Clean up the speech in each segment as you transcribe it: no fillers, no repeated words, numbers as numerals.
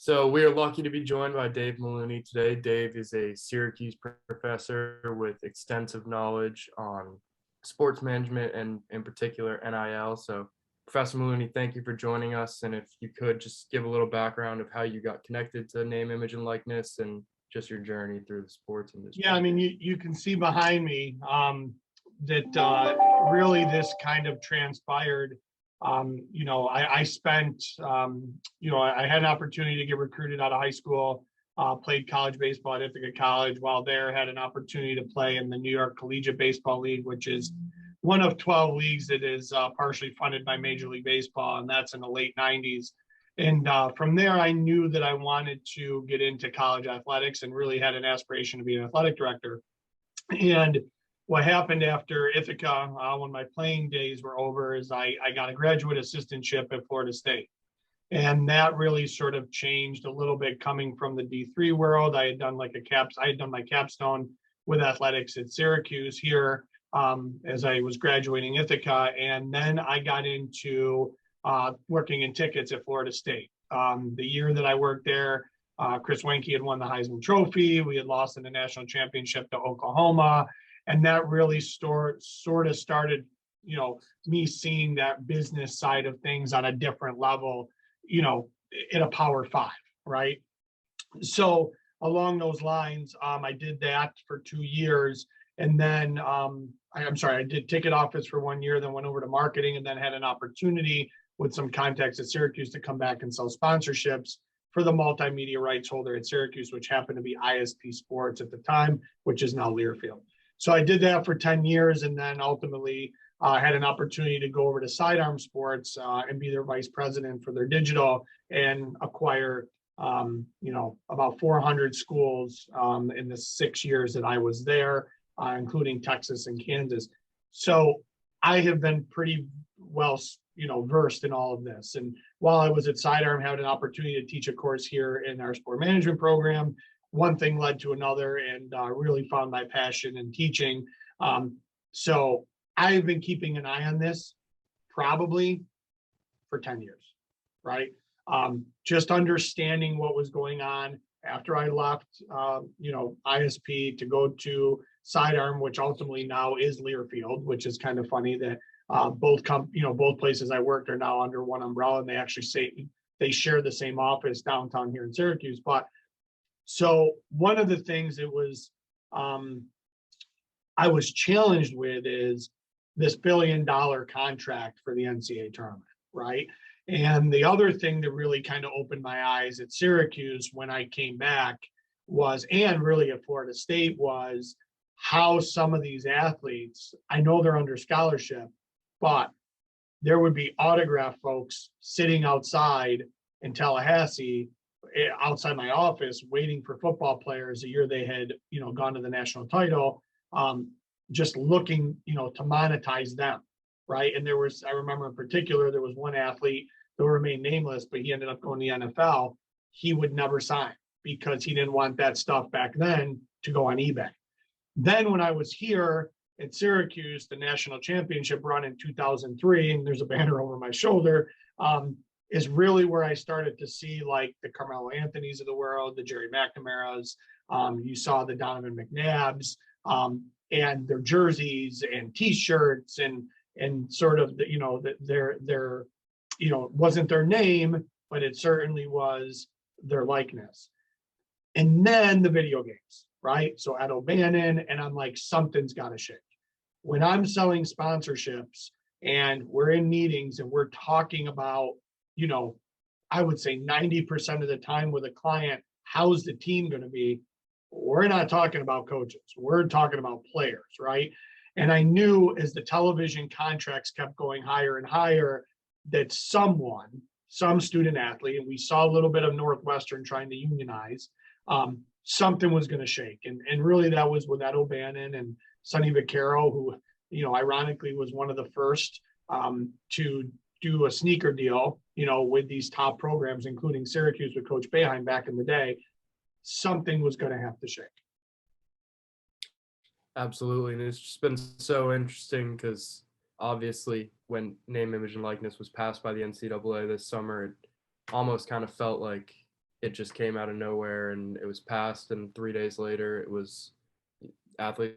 So we are lucky to be joined by Dave Meluni today. Dave is a Syracuse professor with extensive knowledge on sports management and in particular NIL. So Professor Meluni, thank you for joining us. And if you could just give a little background of how you got connected to name, image, and likeness and just your journey through the sports industry. Yeah, I mean, you can see behind me that really this kind of transpired. I spent, I had an opportunity to get recruited out of high school, played college baseball at Ithaca College. While there, had an opportunity to play in the New York Collegiate Baseball League, which is one of 12 leagues that is partially funded by Major League Baseball, and that's in the late 90s. And from there, I knew that I wanted to get into college athletics and really had an aspiration to be an athletic director. And what happened after Ithaca, when my playing days were over, is I got a graduate assistantship at Florida State. And that really sort of changed a little bit coming from the D3 world. I had done my capstone with athletics at Syracuse here as I was graduating Ithaca. And then I got into working in tickets at Florida State. The year that I worked there, Chris Wenke had won the Heisman Trophy. We had lost in the national championship to Oklahoma. And that really sort of started, me seeing that business side of things on a different level, in a Power Five, right? So along those lines, I did that for 2 years. And then, I did ticket office for 1 year, then went over to marketing, and then had an opportunity with some contacts at Syracuse to come back and sell sponsorships for the multimedia rights holder at Syracuse, which happened to be ISP Sports at the time, which is now Learfield. So I did that for 10 years, and then ultimately had an opportunity to go over to Sidearm Sports and be their vice president for their digital and acquire, about 400 schools in the 6 years that I was there, including Texas and Kansas. So I have been pretty well, versed in all of this. And while I was at Sidearm, had an opportunity to teach a course here in our sport management program. One thing led to another, and really found my passion in teaching. So I've been keeping an eye on this probably for 10 years, right? Just understanding what was going on after I left, ISP to go to Sidearm, which ultimately now is Learfield, which is kind of funny that both places I worked are now under one umbrella, and they actually say they share the same office downtown here in Syracuse. But so one of the things that was I was challenged with is this $1 billion contract for the NCAA tournament, right? And the other thing that really kind of opened my eyes at Syracuse when I came back was, and really at Florida State, was how some of these athletes, I know they're under scholarship, but there would be autograph folks sitting outside in Tallahassee, outside my office, waiting for football players the year they had, gone to the national title, just looking, to monetize them, right? And I remember in particular, there was one athlete that will remain nameless, but he ended up going to the NFL. He would never sign because he didn't want that stuff back then to go on eBay. Then when I was here at Syracuse, the national championship run in 2003, and there's a banner over my shoulder, is really where I started to see like the Carmelo Anthonys of the world, the Jerry McNamara's. You saw the Donovan McNabbs and their jerseys and T-shirts and sort of their wasn't their name, but it certainly was their likeness. And then the video games, right? So Ed O'Bannon, and I'm like, something's got to shake. When I'm selling sponsorships and we're in meetings and we're talking about, I would say 90% of the time with a client, how's the team going to be? We're not talking about coaches. We're talking about players, right? And I knew as the television contracts kept going higher and higher that some student athlete, and we saw a little bit of Northwestern trying to unionize, something was going to shake. And really that was with Ed O'Bannon and Sonny Vaccaro, who, ironically was one of the first to do a sneaker deal, with these top programs, including Syracuse with Coach Boeheim back in the day. Something was going to have to shake. Absolutely. And it's just been so interesting because obviously when name, image, and likeness was passed by the NCAA this summer, it almost kind of felt like it just came out of nowhere and it was passed, and 3 days later it was athletes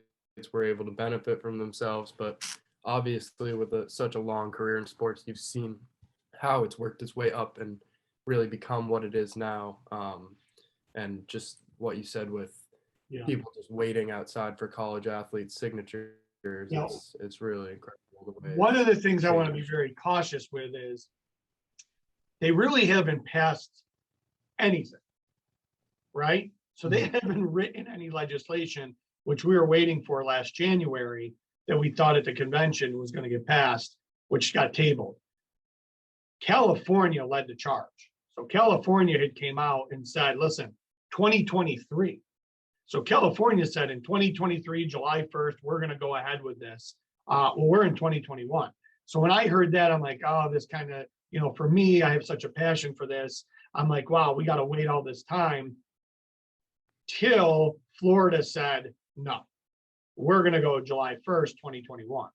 were able to benefit from themselves. But obviously with such a long career in sports, you've seen how it's worked its way up and really become what it is now. And just what you said with people just waiting outside for college athletes' signatures, it's really incredible. One of the things I want to be very cautious with is they really haven't passed anything, right? So they haven't written any legislation, which we were waiting for last January, that we thought at the convention was going to get passed, which got tabled. California led the charge. So California had came out and said, listen, 2023. So California said in 2023, July 1st, we're going to go ahead with this. Well, we're in 2021. So when I heard that, I'm like, oh, this kind of, for me, I have such a passion for this. I'm like, wow, we got to wait all this time till Florida said, no, we're going to go July 1st, 2021.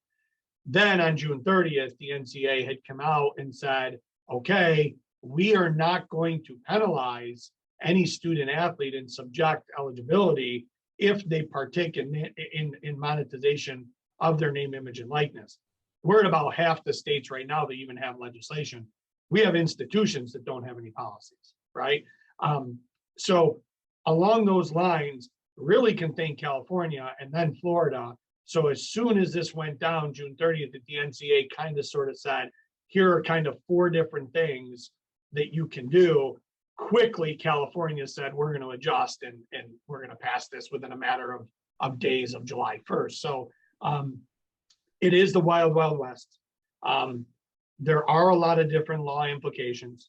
Then on June 30th, the NCAA had come out and said, okay, we are not going to penalize any student athlete in subject eligibility if they partake in monetization of their name, image, and likeness. We're at about half the states right now that even have legislation. We have institutions that don't have any policies, right? So along those lines, really can thank California and then Florida. So as soon as this went down June 30th, the NCAA kind of sort of said, here are kind of 4 different things that you can do. Quickly, California said, we're going to adjust and we're going to pass this within a matter of days of July 1st. So it is the wild, wild west. There are a lot of different law implications.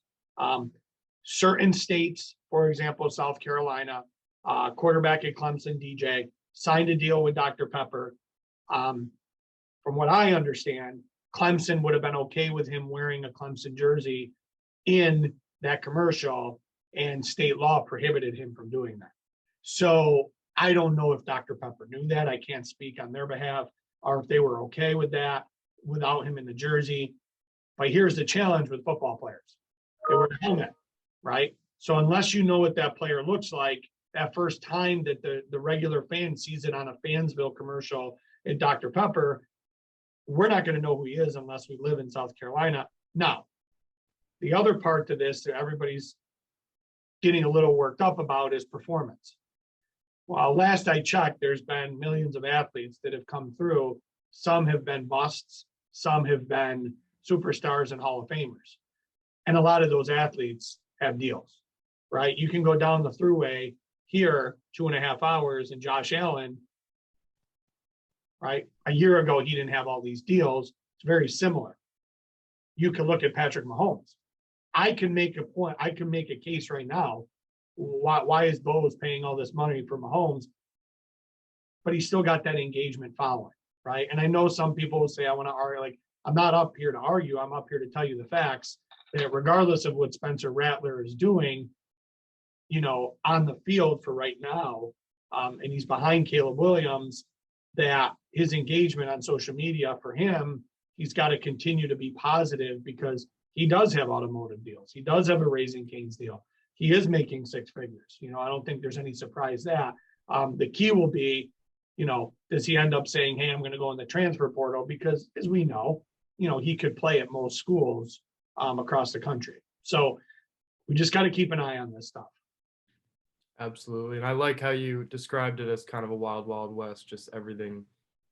Certain states, for example, South Carolina, quarterback at Clemson, DJ, signed a deal with Dr. Pepper. From what I understand, Clemson would have been okay with him wearing a Clemson jersey in that commercial, and state law prohibited him from doing that. So I don't know if Dr. Pepper knew that. I can't speak on their behalf, or if they were okay with that without him in the jersey. But here's the challenge with football players. They wear a helmet, right? So unless you know what that player looks like, that first time that the regular fan sees it on a Fansville commercial at Dr. Pepper, we're not going to know who he is unless we live in South Carolina. Now, the other part to this that everybody's getting a little worked up about is performance. Well, last I checked, there's been millions of athletes that have come through. Some have been busts, some have been superstars and Hall of Famers. And a lot of those athletes have deals, right? You can go down the thruway here 2.5 hours, and Josh Allen, right? A year ago, he didn't have all these deals. It's very similar. You can look at Patrick Mahomes. I can make a point. I can make a case right now. Why is Bose paying all this money for Mahomes? But he still got that engagement following, right? And I know some people will say, I want to argue. Like, I'm not up here to argue. I'm up here to tell you the facts that regardless of what Spencer Rattler is doing, on the field for right now, and he's behind Caleb Williams, that his engagement on social media for him, he's got to continue to be positive because he does have automotive deals. He does have a Raising Cane's deal. He is making 6 figures. I don't think there's any surprise that. The key will be, does he end up saying, hey, I'm going to go in the transfer portal? Because as we know, he could play at most schools across the country. So we just got to keep an eye on this stuff. Absolutely. And I like how you described it as kind of a wild, wild west, just everything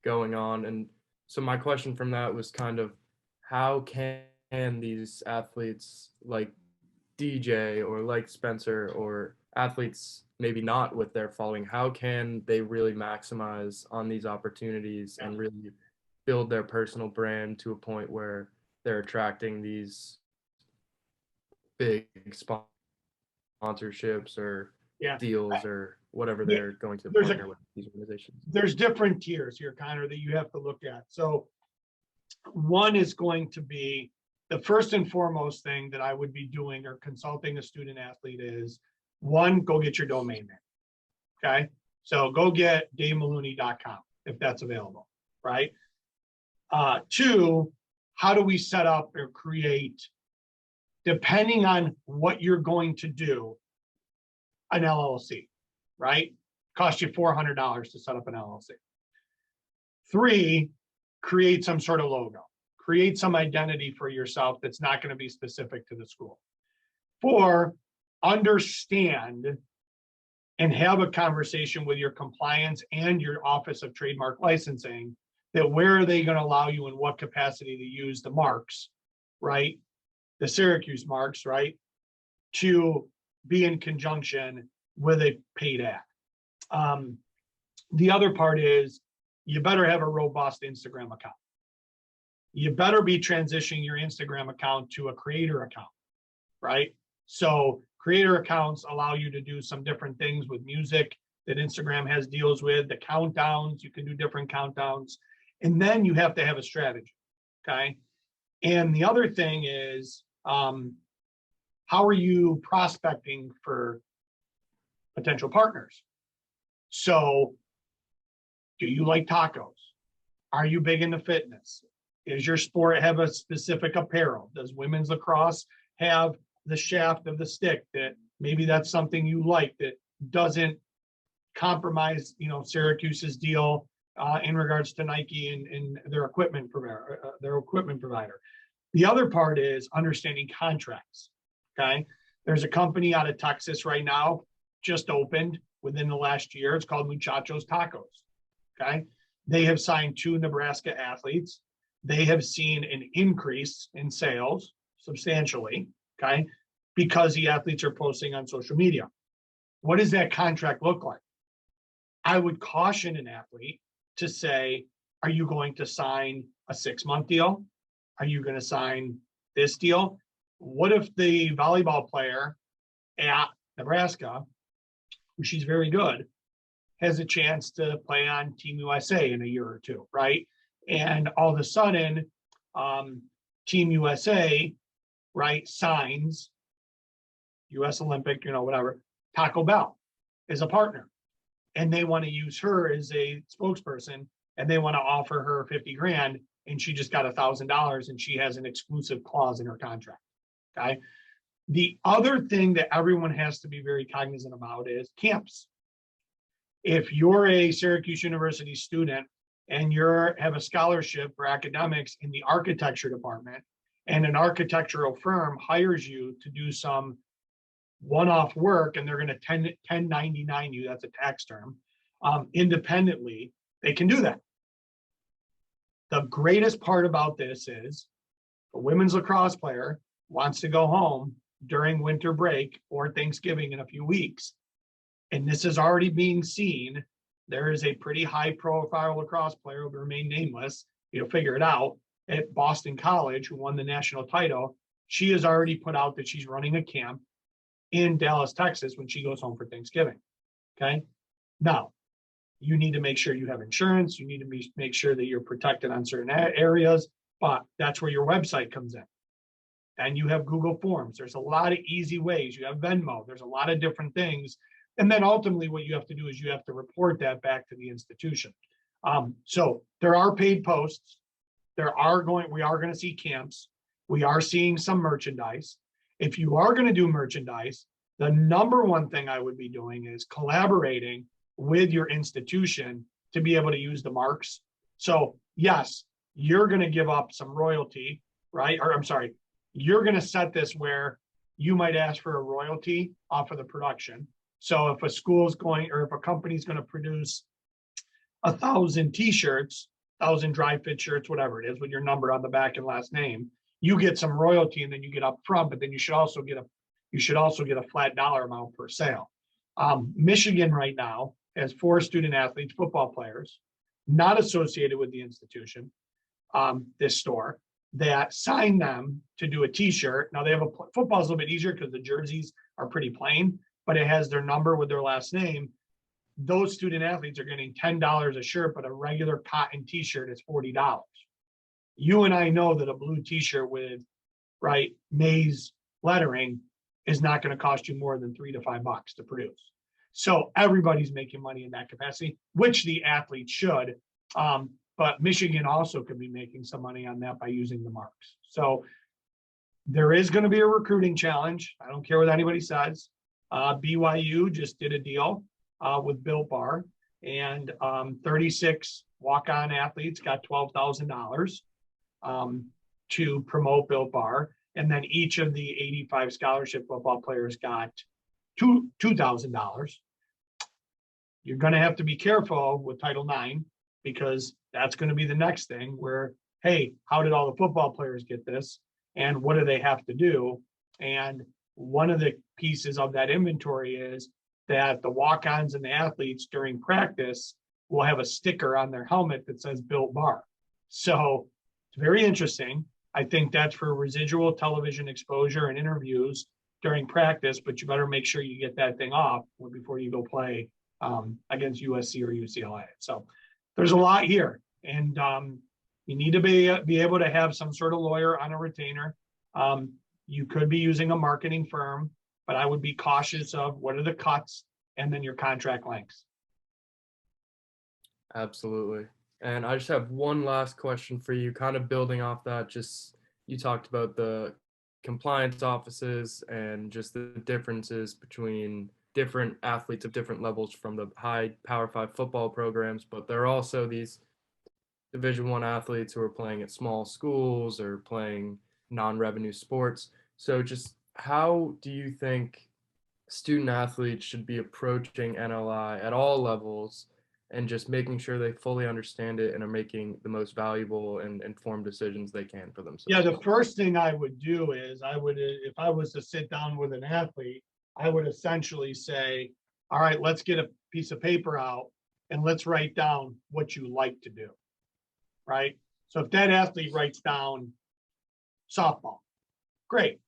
going on. And so my question from that was kind of, how can these athletes like DJ or like Spencer, or athletes maybe not with their following, how can they really maximize on these opportunities and really build their personal brand to a point where they're attracting these big sponsorships or deals or whatever they're going to partner with these organizations? There's different tiers here, Connor, that you have to look at. So one is going to be the first and foremost thing that I would be doing or consulting a student athlete is, one, go get your domain name. Okay. So go get davemaluni.com if that's available, right? 2, how do we set up or create, depending on what you're going to do, an LLC, right? Cost you $400 to set up an LLC. 3, create some sort of logo. Create some identity for yourself that's not going to be specific to the school. 4, understand and have a conversation with your compliance and your Office of Trademark Licensing that where are they going to allow you in what capacity to use the marks, right? The Syracuse marks, right? To be in conjunction with a paid ad. The other part is you better have a robust Instagram account. You better be transitioning your Instagram account to a creator account, right? So creator accounts allow you to do some different things with music that Instagram has deals with, the countdowns, you can do different countdowns. And then you have to have a strategy, okay? And the other thing is, how are you prospecting for potential partners? So do you like tacos? Are you big into fitness? Is your sport have a specific apparel? Does women's lacrosse have the shaft of the stick that maybe that's something you like that doesn't compromise, Syracuse's deal in regards to Nike and their equipment provider. The other part is understanding contracts. Okay, there's a company out of Texas right now, just opened within the last year. It's called Muchachos Tacos. Okay, they have signed 2 Nebraska athletes. They have seen an increase in sales substantially. Okay, because the athletes are posting on social media. What does that contract look like? I would caution an athlete to say, are you going to sign a 6-month deal? Are you going to sign this deal? What if the volleyball player at Nebraska, she's very good, has a chance to play on Team USA in a year or 2, right? And all of a sudden, Team USA, right, signs US Olympic, whatever, Taco Bell is a partner. And they want to use her as a spokesperson and they want to offer her 50 grand and she just got $1,000 and she has an exclusive clause in her contract. Okay. The other thing that everyone has to be very cognizant about is camps. If you're a Syracuse University student and have a scholarship for academics in the architecture department and an architectural firm hires you to do some one-off work and they're going to 1099 you, that's a tax term, independently, they can do that. The greatest part about this is a women's lacrosse player wants to go home during winter break or Thanksgiving in a few weeks. And this is already being seen. There is a pretty high profile lacrosse player who will remain nameless. You'll figure it out at Boston College, who won the national title. She has already put out that she's running a camp in Dallas, Texas, when she goes home for Thanksgiving. Okay. Now, you need to make sure you have insurance. You need to make sure that you're protected on certain areas, but that's where your website comes in. And you have Google Forms. There's a lot of easy ways. You have Venmo. There's a lot of different things. And then ultimately what you have to do is you have to report that back to the institution. So there are paid posts. We are going to see camps. We are seeing some merchandise. If you are going to do merchandise, the number one thing I would be doing is collaborating with your institution to be able to use the marks. So yes, you're going to give up some royalty, right? Or I'm sorry, you're going to set this where you might ask for a royalty off of the production. So if a school's going, or if a company's going to produce 1,000 t-shirts, 1,000 dry fit shirts, whatever it is, with your number on the back and last name, you get some royalty and then you get up front, but then you should also get a flat dollar amount per sale. Michigan right now has 4 student athletes, football players, not associated with the institution, this store, that sign them to do a t-shirt. Now they have football's a little bit easier because the jerseys are pretty plain, but it has their number with their last name. Those student athletes are getting $10 a shirt, but a regular cotton t-shirt is $40. You and I know that a blue t-shirt with, right, maize lettering is not going to cost you more than $3 to $5 to produce. So everybody's making money in that capacity, which the athletes should. But Michigan also could be making some money on that by using the marks. So there is going to be a recruiting challenge. I don't care what anybody says. BYU just did a deal with Built Bar, and 36 walk-on athletes got $12,000 to promote Built Bar. And then each of the 85 scholarship football players got $2,000. You're going to have to be careful with Title IX, because that's going to be the next thing where, hey, how did all the football players get this? And what do they have to do? And one of the pieces of that inventory is that the walk-ons and the athletes during practice will have a sticker on their helmet that says Built Bar. So it's very interesting. I think that's for residual television exposure and interviews during practice, but you better make sure you get that thing off before you go play against USC or UCLA. So there's a lot here, and you need to be able to have some sort of lawyer on a retainer. You could be using a marketing firm, but I would be cautious of what are the cuts and then your contract lengths. Absolutely. And I just have one last question for you, kind of building off that. Just you talked about the compliance offices and just the differences between different athletes of different levels from the high Power 5 football programs, but there are also these Division I athletes who are playing at small schools or playing non-revenue sports. So just how do you think student athletes should be approaching NLI at all levels, and just making sure they fully understand it and are making the most valuable and informed decisions they can for themselves? Yeah, the first thing I would do is if I was to sit down with an athlete, I would essentially say, all right, let's get a piece of paper out and let's write down what you like to do, right? So if that athlete writes down softball, great.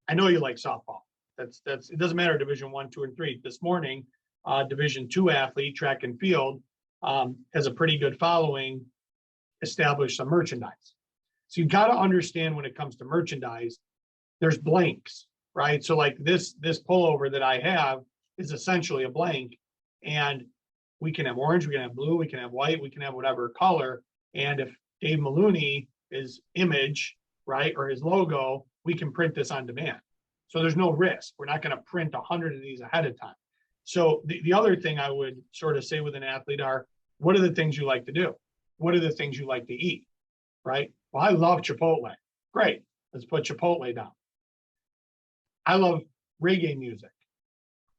I know you like softball. That's it doesn't matter Division I, II, and III. This morning, Division II athlete, track and field, has a pretty good following, established some merchandise. So you got to understand when it comes to merchandise, there's blanks, right? So like this pullover that I have is essentially a blank, and we can have orange, we can have blue, we can have white, we can have whatever color. And if Dave Meluni is image, right, or his logo, we can print this on demand. So there's no risk. We're not going to print 100 of these ahead of time. So the other thing I would sort of say with an athlete are, what are the things you like to do? What are the things you like to eat, right? Well, I love Chipotle. Great. Let's put Chipotle down. I love reggae music.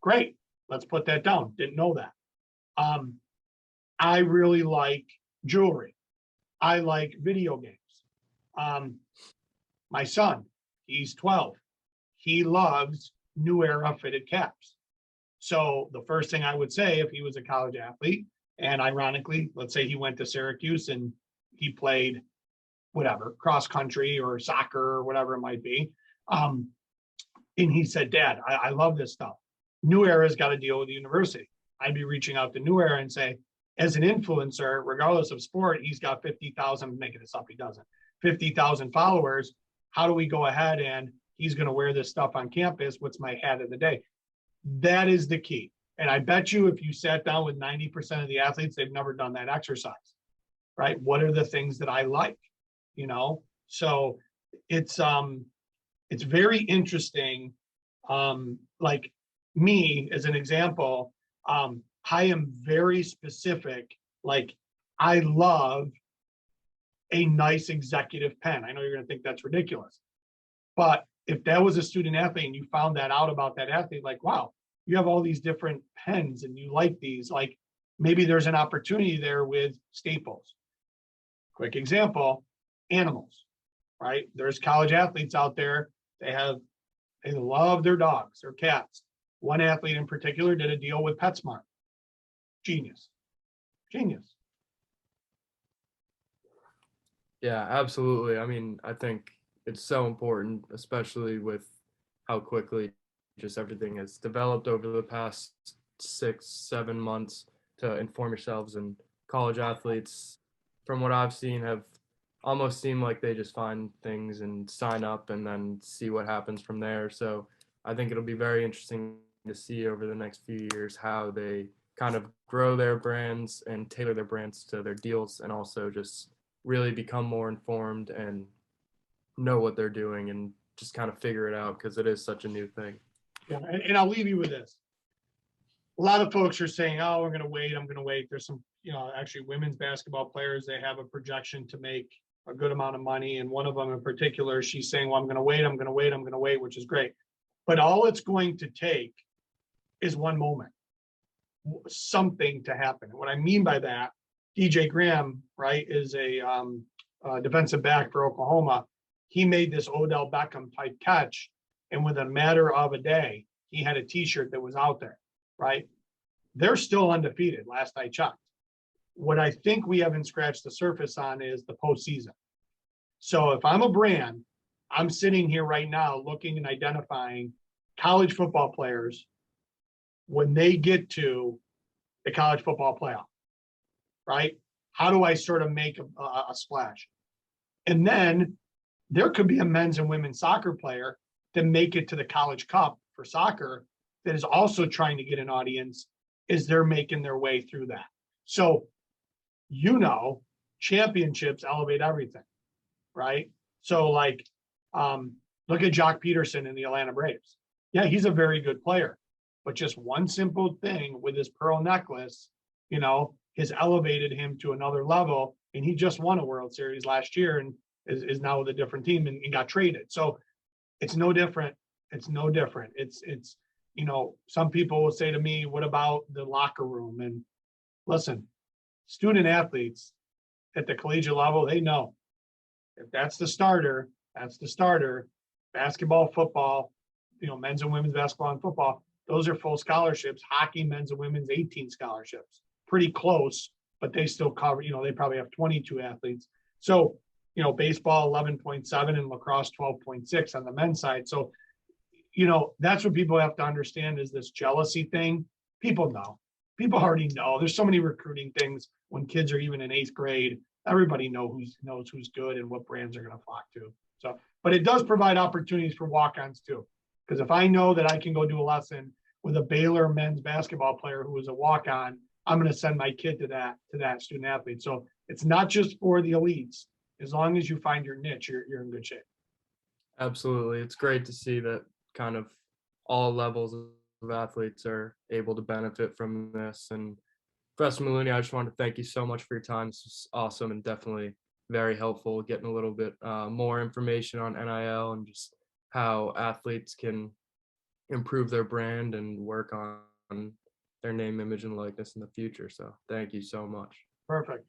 Great. Let's put that down. Didn't know that. I really like jewelry. I like video games. My son, he's 12. He loves New Era fitted caps. So the first thing I would say, if he was a college athlete, and ironically, let's say he went to Syracuse and he played whatever, cross country or soccer or whatever it might be. And he said, Dad, I love this stuff. New Era's got to deal with the university. I'd be reaching out to New Era and say, as an influencer, regardless of sport, he's got 50,000, I'm making this up, he doesn't, 50,000 followers. How do we go ahead and he's going to wear this stuff on campus? What's my hat of the day? That is the key. And I bet you if you sat down with 90% of the athletes, they've never done that exercise, right? What are the things that I like, you know? So it's very interesting. Like me as an example, I am very specific. Like I love a nice executive pen. I know you're going to think that's ridiculous, but if that was a student athlete and you found that out about that athlete, like, wow, you have all these different pens and you like these, like maybe there's an opportunity there with Staples. Quick example, animals, right? There's college athletes out there. They love their dogs, their cats. One athlete in particular did a deal with PetSmart. Genius. Yeah, absolutely. I mean, I think it's so important, especially with how quickly just everything has developed over the past 6-7 months, to inform yourselves. And college athletes, from what I've seen, have almost seemed like they just find things and sign up and then see what happens from there. So I think it'll be very interesting to see over the next few years how they kind of grow their brands and tailor their brands to their deals, and also just really become more informed and know what they're doing and just kind of figure it out, because it is such a new thing. Yeah, and I'll leave you with this. A lot of folks are saying, oh, I'm going to wait. There's some, actually women's basketball players, they have a projection to make a good amount of money. And one of them in particular, she's saying, well, I'm going to wait, which is great. But all it's going to take is one moment, something to happen. And what I mean by that, DJ Graham, right, is a defensive back for Oklahoma. He made this Odell Beckham type catch. And within a matter of a day, he had a t-shirt that was out there, right? They're still undefeated, last I checked. What I think we haven't scratched the surface on is the postseason. So if I'm a brand, I'm sitting here right now looking and identifying college football players when they get to the college football playoff, right? How do I sort of make a splash? And then there could be a men's and women's soccer player that make it to the College Cup for soccer that is also trying to get an audience as they're making their way through that. So, championships elevate everything, right? So look at Jock Peterson in the Atlanta Braves. Yeah, he's a very good player, but just one simple thing with his pearl necklace, has elevated him to another level. And he just won a World Series last year and is now with a different team and got traded. So it's no different. It's no different. It's some people will say to me, what about the locker room? And listen, student athletes at the collegiate level, they know if that's the starter, that's the starter. Basketball, football, men's and women's basketball and football, those are full scholarships. Hockey, men's and women's 18 scholarships. Pretty close, but they still cover, they probably have 22 athletes. So, baseball 11.7 and lacrosse 12.6 on the men's side. So, that's what people have to understand is this jealousy thing. People know. People already know. There's so many recruiting things when kids are even in 8th grade. Everybody knows who's good and what brands are going to flock to. So, but it does provide opportunities for walk-ons too. Because if I know that I can go do a lesson with a Baylor men's basketball player who is a walk-on, I'm going to send my kid to that student athlete. So it's not just for the elites. As long as you find your niche, you're in good shape. Absolutely. It's great to see that kind of all levels of athletes are able to benefit from this. And Professor Meluni, I just want to thank you so much for your time. This was awesome and definitely very helpful getting a little bit more information on NIL and just how athletes can improve their brand and work on their name, image, and likeness in the future. So thank you so much. Perfect.